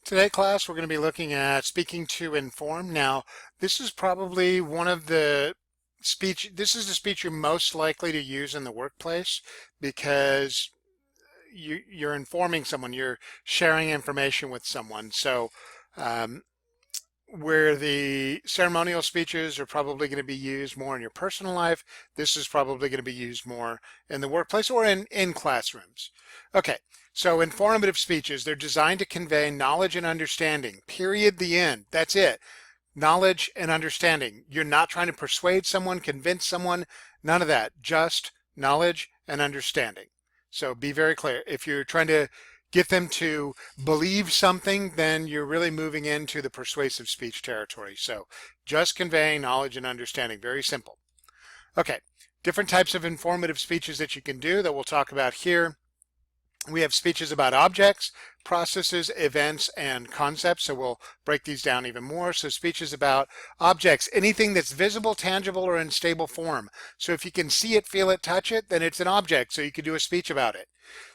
Today, class, we're going to be looking at speaking to inform. Now, this is probably one of the this is the speech you're most likely to use in the workplace because you're informing someone, you're sharing information with someone. So, um, where the ceremonial speeches are probably going to be used more in your personal life, this is probably going to be used more in the workplace or in classrooms. Okay, so informative speeches, they're designed to convey knowledge and understanding, period, the end. That's it. Knowledge and understanding. You're not trying to persuade someone, convince someone, none of that. Just knowledge and understanding. So be very clear. If you're trying to get them to believe something, then you're really moving into the persuasive speech territory. So just conveying knowledge and understanding. Very simple. Okay, different types of informative speeches that you can do that we'll talk about here. We have speeches about objects, processes, events, and concepts. So we'll break these down even more. So speeches about objects, anything that's visible, tangible, or in stable form. So if you can see it, feel it, touch it, then it's an object. So you could do a speech about it.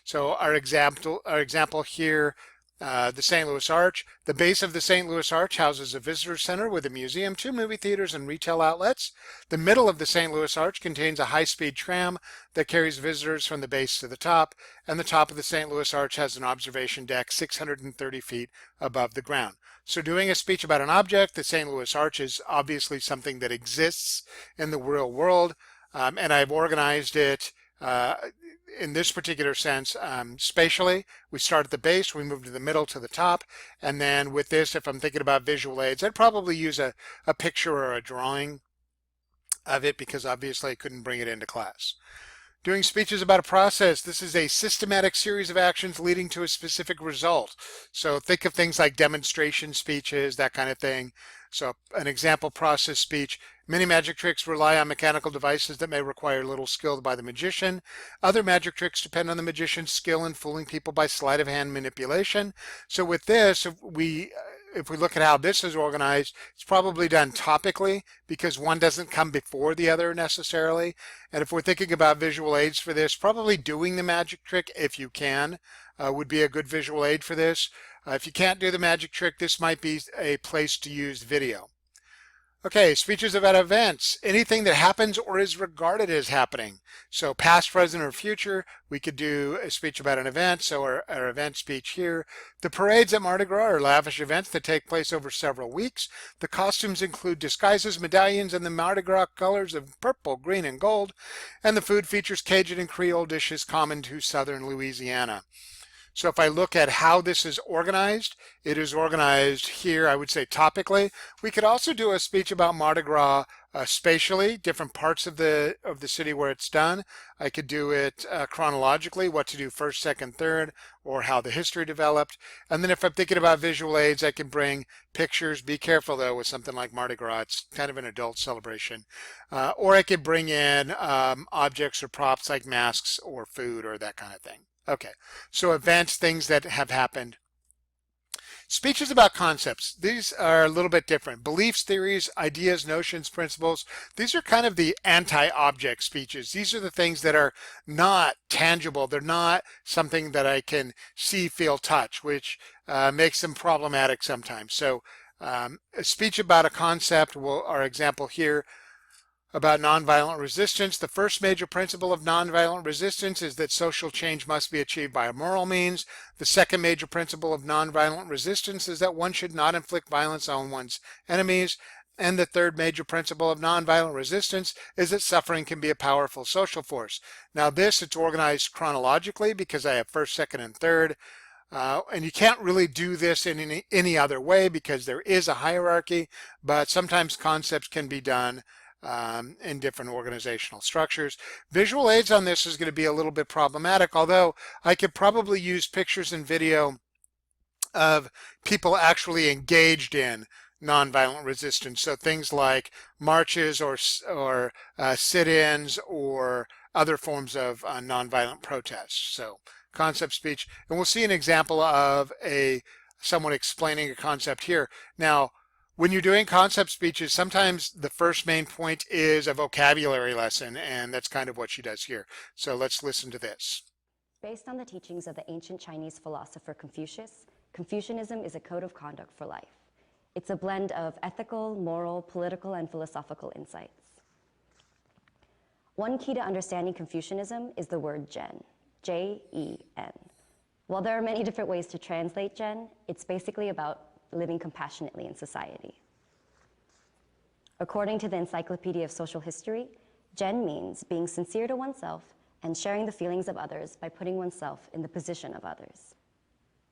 So our example here, the St. Louis Arch. The base of the St. Louis Arch houses a visitor center with a museum, 2 movie theaters, and retail outlets. The middle of the St. Louis Arch contains a high-speed tram that carries visitors from the base to the top, and the top of the St. Louis Arch has an observation deck 630 feet above the ground. So doing a speech about an object, the St. Louis Arch is obviously something that exists in the real world, and I've organized it in this particular sense spatially. We start at the base, we move to the middle to the top, and then with this, if I'm thinking about visual aids, I'd probably use a picture or a drawing of it because obviously I couldn't bring it into class. Doing speeches about a process, this is a systematic series of actions leading to a specific result. So think of things like demonstration speeches, that kind of thing. So an example process speech, many magic tricks rely on mechanical devices that may require little skill by the magician. Other magic tricks depend on the magician's skill in fooling people by sleight of hand manipulation. So with this, if we look at how this is organized, it's probably done topically because one doesn't come before the other necessarily. And if we're thinking about visual aids for this, probably doing the magic trick, if you can, would be a good visual aid for this. If you can't do the magic trick, this might be a place to use video. Okay, speeches about events, anything that happens or is regarded as happening. So past, present, or future, we could do a speech about an event, so our event speech here. The parades at Mardi Gras are lavish events that take place over several weeks. The costumes include disguises, medallions, and the Mardi Gras colors of purple, green, and gold. And the food features Cajun and Creole dishes common to southern Louisiana. So if I look at how this is organized, it is organized here, I would say topically. We could also do a speech about Mardi Gras spatially, different parts of the city where it's done. I could do it chronologically, what to do first, second, third, or how the history developed. And then if I'm thinking about visual aids, I can bring pictures. Be careful though with something like Mardi Gras. It's kind of an adult celebration. Or I could bring in objects or props like masks or food or that kind of thing. Okay, so events, things that have happened. Speeches about concepts. These are a little bit different. Beliefs, theories, ideas, notions, principles. These are kind of the anti-object speeches. These are the things that are not tangible. They're not something that I can see, feel, touch, which makes them problematic sometimes. So a speech about a concept, our example here, about nonviolent resistance. The first major principle of nonviolent resistance is that social change must be achieved by moral means. The second major principle of nonviolent resistance is that one should not inflict violence on one's enemies. And the third major principle of nonviolent resistance is that suffering can be a powerful social force. Now it's organized chronologically because I have first, second, and third. And you can't really do this in any other way because there is a hierarchy, but sometimes concepts can be done in different organizational structures. Visual aids on this is going to be a little bit problematic, although I could probably use pictures and video of people actually engaged in nonviolent resistance. So things like marches or sit-ins or other forms of nonviolent protests. So concept speech, and we'll see an example of someone explaining a concept here. Now, when you're doing concept speeches, sometimes the first main point is a vocabulary lesson, and that's kind of what she does here. So let's listen to this. Based on the teachings of the ancient Chinese philosopher Confucius, Confucianism is a code of conduct for life. It's a blend of ethical, moral, political, and philosophical insights. One key to understanding Confucianism is the word Gen, J-E-N. While there are many different ways to translate Gen, it's basically about living compassionately in society. According to the Encyclopedia of Social History, Gen means being sincere to oneself and sharing the feelings of others by putting oneself in the position of others.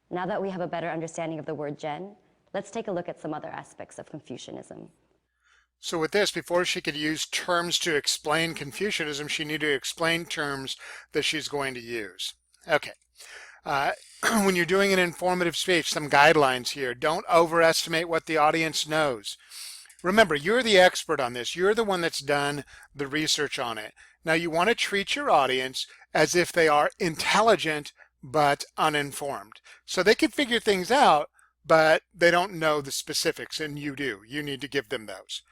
Now that we have a better understanding of the word Gen, let's take a look at some other aspects of Confucianism. So with this, before she could use terms to explain Confucianism, she needed to explain terms that she's going to use. Okay. When you're doing an informative speech, some guidelines here. Don't overestimate what the audience knows. Remember, you're the expert on this. You're the one that's done the research on it. Now, you want to treat your audience as if they are intelligent but uninformed. So they can figure things out, but they don't know the specifics, and you do. You need to give them those.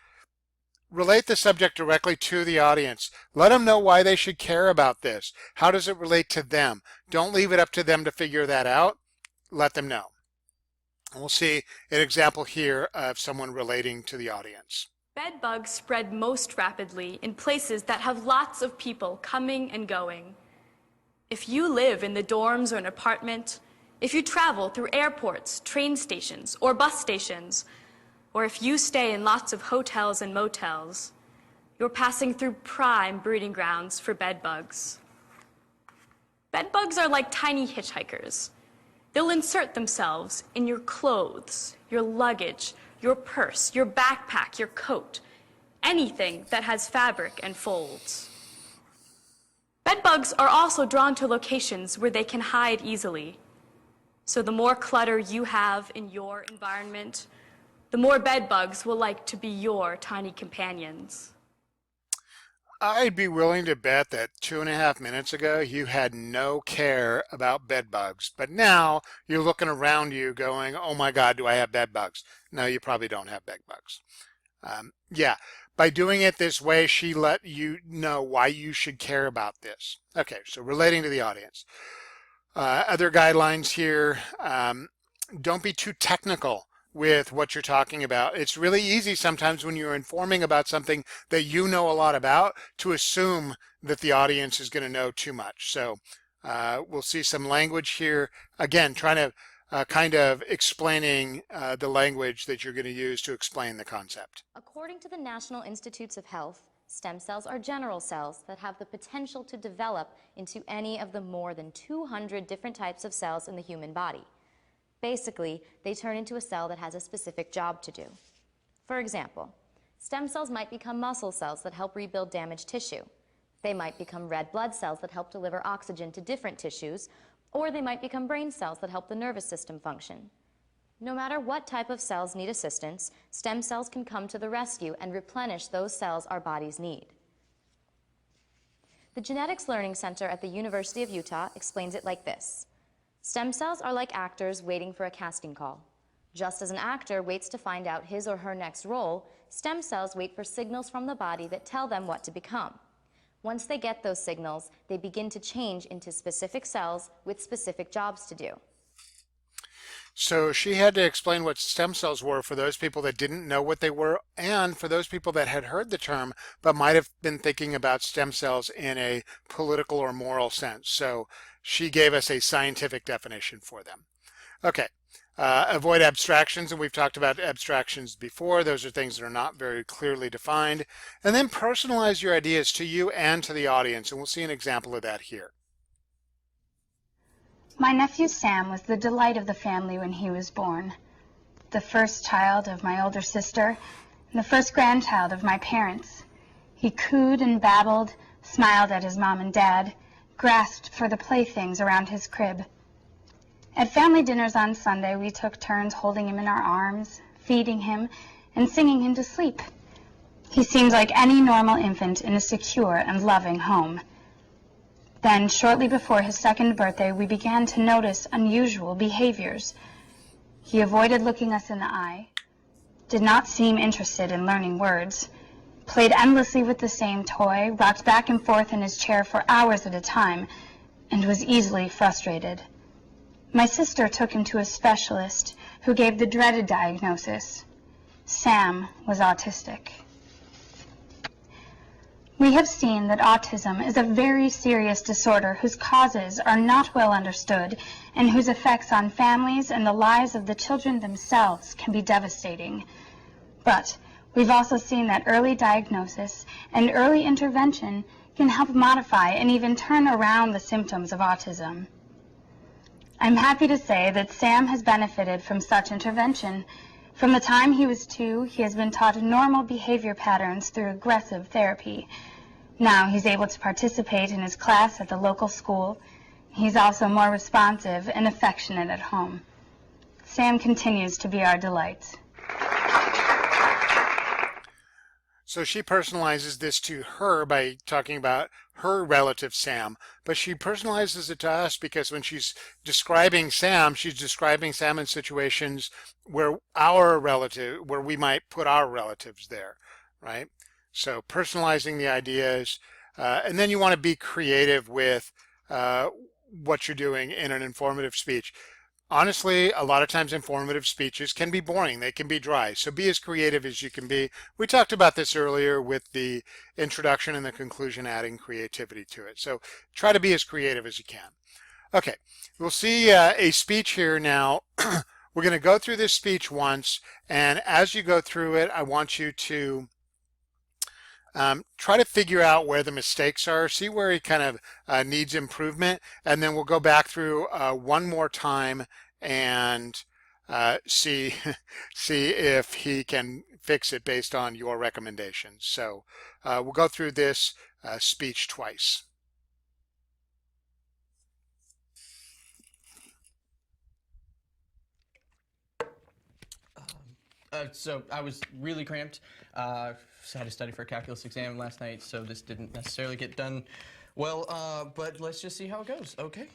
Relate the subject directly to the audience. Let them know why they should care about this. How does it relate to them? Don't leave it up to them to figure that out. Let them know. We'll see an example here of someone relating to the audience. Bed bugs spread most rapidly in places that have lots of people coming and going. If you live in the dorms or an apartment, if you travel through airports, train stations, or bus stations, or if you stay in lots of hotels and motels, you're passing through prime breeding grounds for bed bugs. Bed bugs are like tiny hitchhikers. They'll insert themselves in your clothes, your luggage, your purse, your backpack, your coat, anything that has fabric and folds. Bed bugs are also drawn to locations where they can hide easily. So the more clutter you have in your environment, the more bed bugs will like to be your tiny companions. I'd be willing to bet that 2.5 minutes ago you had no care about bed bugs, but now you're looking around you going, oh my God, do I have bed bugs? No, you probably don't have bed bugs. Yeah, by doing it this way, she let you know why you should care about this. Okay, so relating to the audience. Other guidelines here, don't be too technical with what you're talking about. It's really easy sometimes when you're informing about something that you know a lot about to assume that the audience is going to know too much. So we'll see some language here. Again, trying to kind of explaining the language that you're going to use to explain the concept. According to the National Institutes of Health, stem cells are general cells that have the potential to develop into any of the more than 200 different types of cells in the human body. Basically, they turn into a cell that has a specific job to do. For example, stem cells might become muscle cells that help rebuild damaged tissue. They might become red blood cells that help deliver oxygen to different tissues, or they might become brain cells that help the nervous system function. No matter what type of cells need assistance, stem cells can come to the rescue and replenish those cells our bodies need. The Genetics Learning Center at the University of Utah explains it like this. Stem cells are like actors waiting for a casting call. Just as an actor waits to find out his or her next role, stem cells wait for signals from the body that tell them what to become. Once they get those signals, they begin to change into specific cells with specific jobs to do. So she had to explain what stem cells were for those people that didn't know what they were, and for those people that had heard the term but might have been thinking about stem cells in a political or moral sense. So she gave us a scientific definition for them. Okay, avoid abstractions, and we've talked about abstractions before. Those are things that are not very clearly defined. And then personalize your ideas to you and to the audience, and we'll see an example of that here. My nephew Sam was the delight of the family when he was born. The first child of my older sister, and the first grandchild of my parents. He cooed and babbled, smiled at his mom and dad, grasped for the playthings around his crib. At family dinners on Sunday, we took turns holding him in our arms, feeding him, and singing him to sleep. He seemed like any normal infant in a secure and loving home. Then, shortly before his second birthday, we began to notice unusual behaviors. He avoided looking us in the eye, did not seem interested in learning words, played endlessly with the same toy, rocked back and forth in his chair for hours at a time, and was easily frustrated. My sister took him to a specialist who gave the dreaded diagnosis. Sam was autistic. We have seen that autism is a very serious disorder whose causes are not well understood and whose effects on families and the lives of the children themselves can be devastating. But we've also seen that early diagnosis and early intervention can help modify and even turn around the symptoms of autism. I'm happy to say that Sam has benefited from such intervention. From the time he was 2, he has been taught normal behavior patterns through aggressive therapy. Now he's able to participate in his class at the local school. He's also more responsive and affectionate at home. Sam continues to be our delight. So she personalizes this to her by talking about her relative Sam, but she personalizes it to us because when she's describing Sam, she's describing Sam in situations where where we might put our relatives there, right? So personalizing the ideas, and then you want to be creative with what you're doing in an informative speech. Honestly, a lot of times informative speeches can be boring. They can be dry. So be as creative as you can be. We talked about this earlier with the introduction and the conclusion, adding creativity to it. So try to be as creative as you can. Okay, we'll see a speech here now. We're going to go through this speech once, and as you go through it, I want you to try to figure out where the mistakes are, see where he kind of needs improvement, and then we'll go back through one more time and see see if he can fix it based on your recommendations. So we'll go through this speech twice. So I was really cramped. Had to study for a calculus exam last night, so this didn't necessarily get done well, but let's just see how it goes. Okay.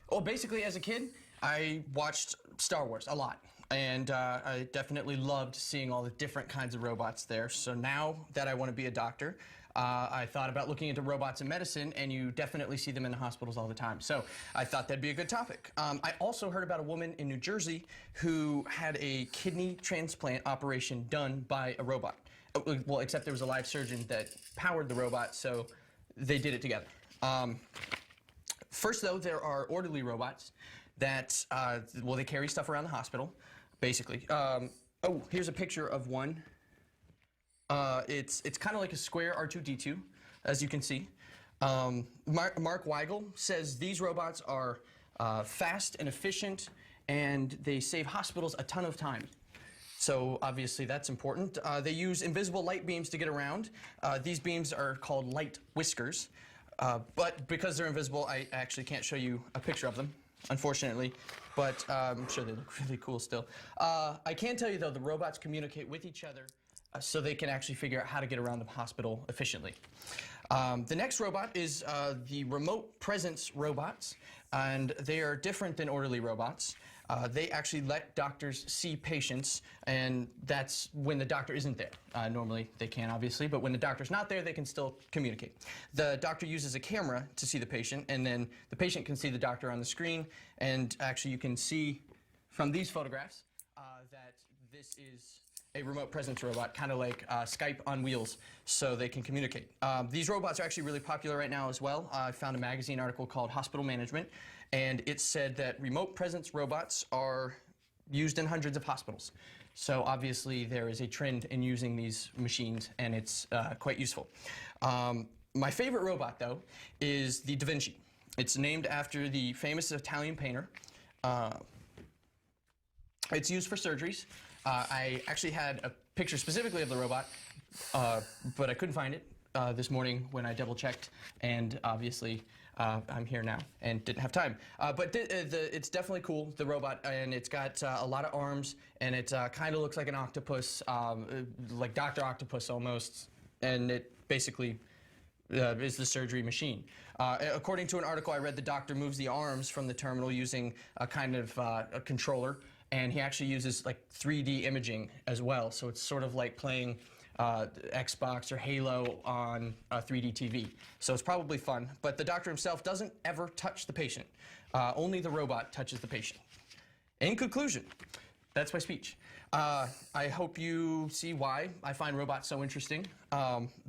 Well, basically, as a kid, I watched Star Wars a lot, and I definitely loved seeing all the different kinds of robots there. So now that I want to be a doctor, I thought about looking into robots in medicine, and you definitely see them in the hospitals all the time. So I thought that'd be a good topic. I also heard about a woman in New Jersey who had a kidney transplant operation done by a robot. Well, except there was a live surgeon that powered the robot, so they did it together. First, though, there are orderly robots that, well, they carry stuff around the hospital, basically. Oh, here's a picture of one. It's kind of like a square R2-D2, as you can see. Mark Weigel says these robots are fast and efficient, and they save hospitals a ton of time. So obviously that's important. They use invisible light beams to get around. These beams are called light whiskers. But because they're invisible, I actually can't show you a picture of them, unfortunately. But I'm sure they look really cool still. I can tell you, though, the robots communicate with each other so they can actually figure out how to get around the hospital efficiently. The next robot is the remote presence robots, and they are different than orderly robots. They actually let doctors see patients, and that's when the doctor isn't there. Normally they can, obviously, but when the doctor's not there, they can still communicate. The doctor uses a camera to see the patient, and then the patient can see the doctor on the screen, and actually you can see from these photographs that this is a remote presence robot, kind of like Skype on wheels, so they can communicate. These robots are actually really popular right now as well. I found a magazine article called Hospital Management, and it said that remote presence robots are used in hundreds of hospitals. So obviously there is a trend in using these machines, and it's quite useful. My favorite robot, though, is the Da Vinci. It's named after the famous Italian painter. It's used for surgeries. I actually had a picture specifically of the robot, but I couldn't find it this morning when I double-checked, and obviously I'm here now and didn't have time. But it's definitely cool, the robot, and it's got a lot of arms, and it kind of looks like an octopus, like Dr. Octopus almost, and it basically is the surgery machine. According to an article I read, the doctor moves the arms from the terminal using a kind of a controller, and he actually uses like 3D imaging as well, so it's sort of like playing Xbox or Halo on a 3D TV. So it's probably fun, but the doctor himself doesn't ever touch the patient. Only the robot touches the patient. In conclusion, that's my speech. I hope you see why I find robots so interesting.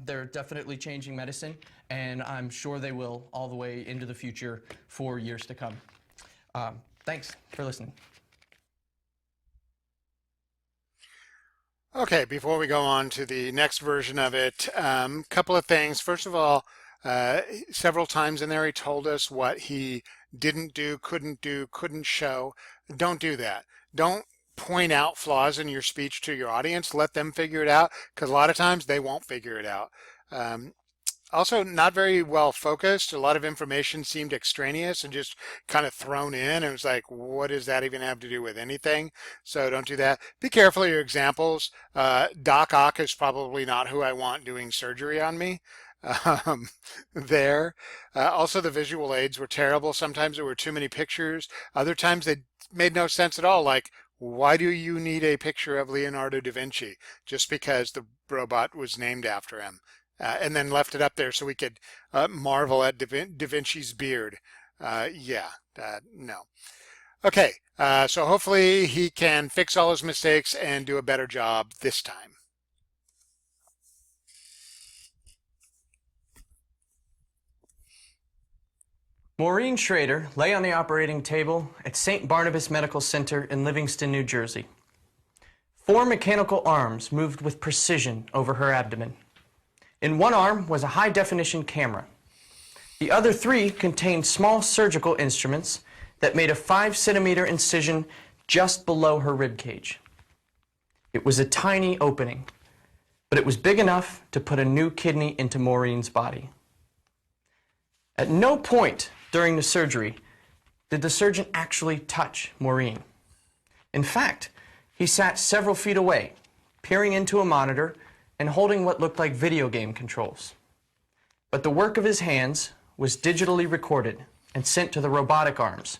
They're definitely changing medicine, and I'm sure they will all the way into the future for years to come. Thanks for listening. Okay, before we go on to the next version of it, couple of things. First of all, several times in there he told us what he didn't do, couldn't show. Don't do that. Don't point out flaws in your speech to your audience. Let them figure it out, because a lot of times they won't figure it out. Also, not very well focused. A lot of information seemed extraneous and just kind of thrown in. It was like, what does that even have to do with anything? So don't do that. Be careful of your examples. Doc Ock is probably not who I want doing surgery on me. There. Also, the visual aids were terrible. Sometimes there were too many pictures. Other times they made no sense at all. Like, why do you need a picture of Leonardo da Vinci? Just because the robot was named after him. And then left it up there so we could marvel at Da Vinci's beard. No. Okay, so hopefully he can fix all his mistakes and do a better job this time. Maureen Schrader lay on the operating table at St. Barnabas Medical Center in Livingston, New Jersey. 4 mechanical arms moved with precision over her abdomen. In one arm was a high-definition camera. The other 3 contained small surgical instruments that made a 5-centimeter incision just below her rib cage. It was a tiny opening, but it was big enough to put a new kidney into Maureen's body. At no point during the surgery did the surgeon actually touch Maureen. In fact, he sat several feet away, peering into a monitor and holding what looked like video game controls. But the work of his hands was digitally recorded and sent to the robotic arms,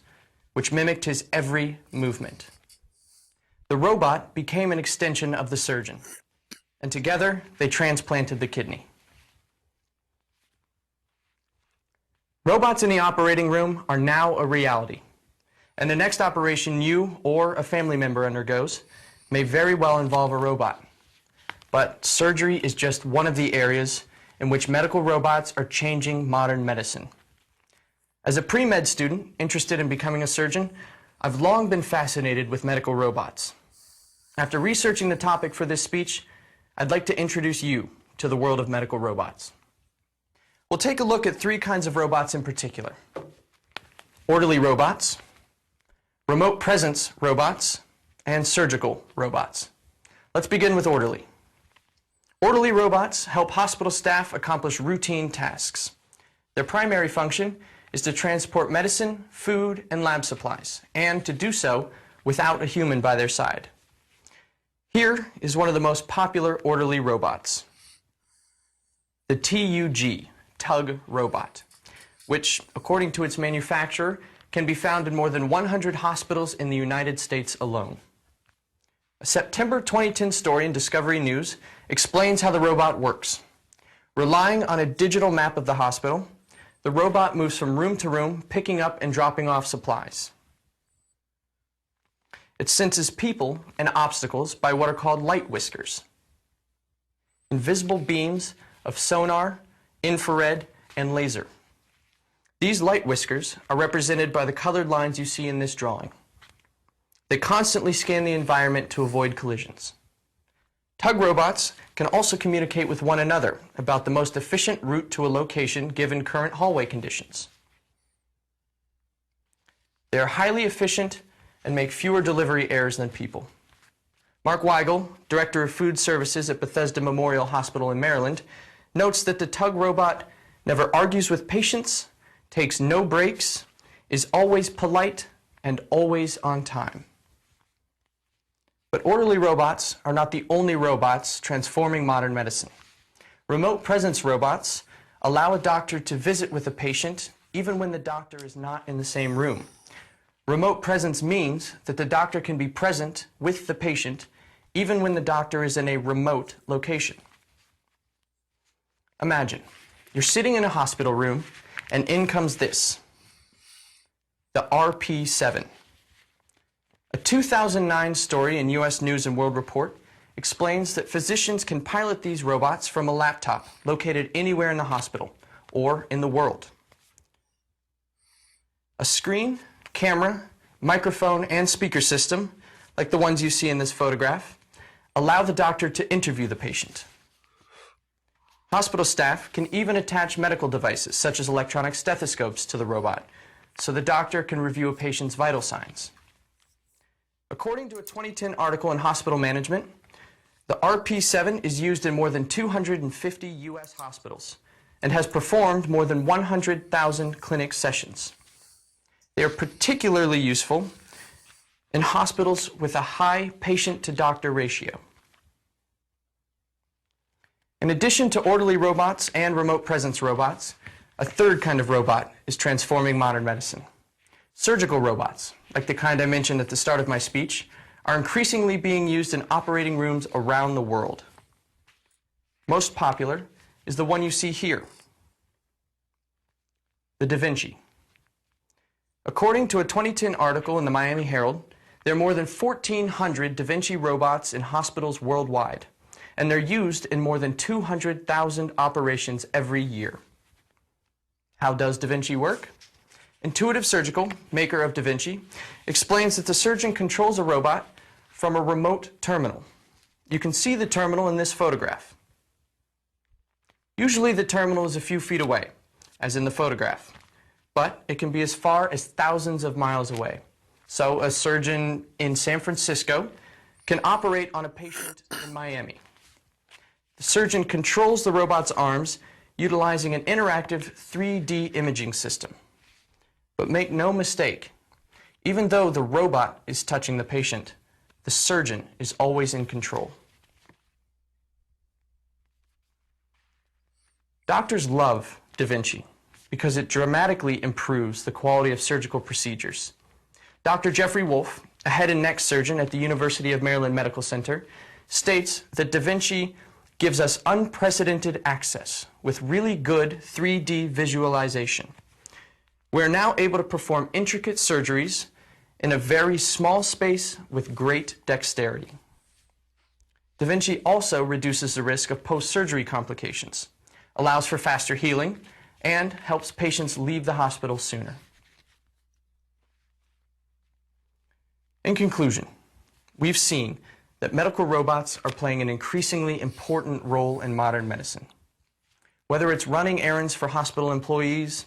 which mimicked his every movement. The robot became an extension of the surgeon, and together they transplanted the kidney. Robots in the operating room are now a reality, and the next operation you or a family member undergoes may very well involve a robot. But surgery is just one of the areas in which medical robots are changing modern medicine. As a pre-med student interested in becoming a surgeon, I've long been fascinated with medical robots. After researching the topic for this speech, I'd like to introduce you to the world of medical robots. We'll take a look at 3 kinds of robots in particular: orderly robots, remote presence robots, and surgical robots. Let's begin with orderly. Orderly robots help hospital staff accomplish routine tasks. Their primary function is to transport medicine, food, and lab supplies, and to do so without a human by their side. Here is one of the most popular orderly robots, the TUG, Tug Robot, which, according to its manufacturer, can be found in more than 100 hospitals in the United States alone. A September 2010 story in Discovery News explains how the robot works. Relying on a digital map of the hospital, the robot moves from room to room, picking up and dropping off supplies. It senses people and obstacles by what are called light whiskers, invisible beams of sonar, infrared, and laser. These light whiskers are represented by the colored lines you see in this drawing. They constantly scan the environment to avoid collisions. Tug robots can also communicate with one another about the most efficient route to a location given current hallway conditions. They are highly efficient and make fewer delivery errors than people. Mark Weigel, Director of Food Services at Bethesda Memorial Hospital in Maryland, notes that the Tug robot never argues with patients, takes no breaks, is always polite, and always on time. But orderly robots are not the only robots transforming modern medicine. Remote presence robots allow a doctor to visit with a patient even when the doctor is not in the same room. Remote presence means that the doctor can be present with the patient even when the doctor is in a remote location. Imagine, you're sitting in a hospital room, and in comes this, the RP7. A 2009 story in U.S. News and World Report explains that physicians can pilot these robots from a laptop located anywhere in the hospital or in the world. A screen, camera, microphone, and speaker system, like the ones you see in this photograph, allow the doctor to interview the patient. Hospital staff can even attach medical devices, such as electronic stethoscopes, to the robot, so the doctor can review a patient's vital signs. According to a 2010 article in Hospital Management, the RP7 is used in more than 250 U.S. hospitals and has performed more than 100,000 clinic sessions. They are particularly useful in hospitals with a high patient-to-doctor ratio. In addition to orderly robots and remote presence robots, a third kind of robot is transforming modern medicine. Surgical robots, like the kind I mentioned at the start of my speech, are increasingly being used in operating rooms around the world. Most popular is the one you see here, the Da Vinci. According to a 2010 article in the Miami Herald, there are more than 1,400 Da Vinci robots in hospitals worldwide, and they're used in more than 200,000 operations every year. How does Da Vinci work? Intuitive Surgical, maker of Da Vinci, explains that the surgeon controls a robot from a remote terminal. You can see the terminal in this photograph. Usually the terminal is a few feet away, as in the photograph, but it can be as far as thousands of miles away. So a surgeon in San Francisco can operate on a patient in Miami. The surgeon controls the robot's arms utilizing an interactive 3D imaging system. But make no mistake, even though the robot is touching the patient, the surgeon is always in control. Doctors love Da Vinci because it dramatically improves the quality of surgical procedures. Dr. Jeffrey Wolf, a head and neck surgeon at the University of Maryland Medical Center, states that Da Vinci gives us unprecedented access with really good 3D visualization. We're now able to perform intricate surgeries in a very small space with great dexterity. Da Vinci also reduces the risk of post-surgery complications, allows for faster healing, and helps patients leave the hospital sooner. In conclusion, we've seen that medical robots are playing an increasingly important role in modern medicine. Whether it's running errands for hospital employees,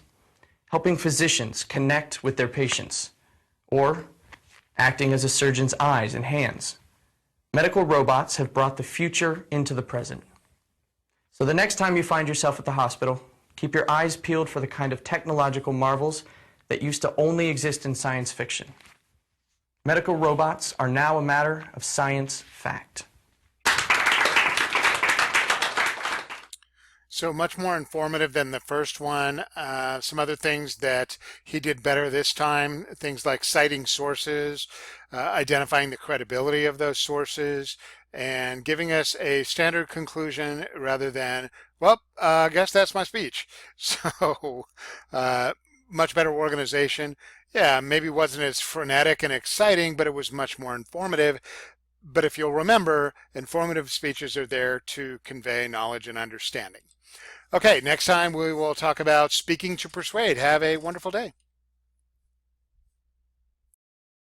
helping physicians connect with their patients, or acting as a surgeon's eyes and hands, medical robots have brought the future into the present. So the next time you find yourself at the hospital, keep your eyes peeled for the kind of technological marvels that used to only exist in science fiction. Medical robots are now a matter of science fact. So much more informative than the first one. Some other things that he did better this time, things like citing sources, identifying the credibility of those sources, and giving us a standard conclusion rather than, well, I guess that's my speech. So much better organization. Yeah, maybe wasn't as frenetic and exciting, but it was much more informative. But if you'll remember, informative speeches are there to convey knowledge and understanding. Okay, next time we will talk about speaking to persuade. Have a wonderful day.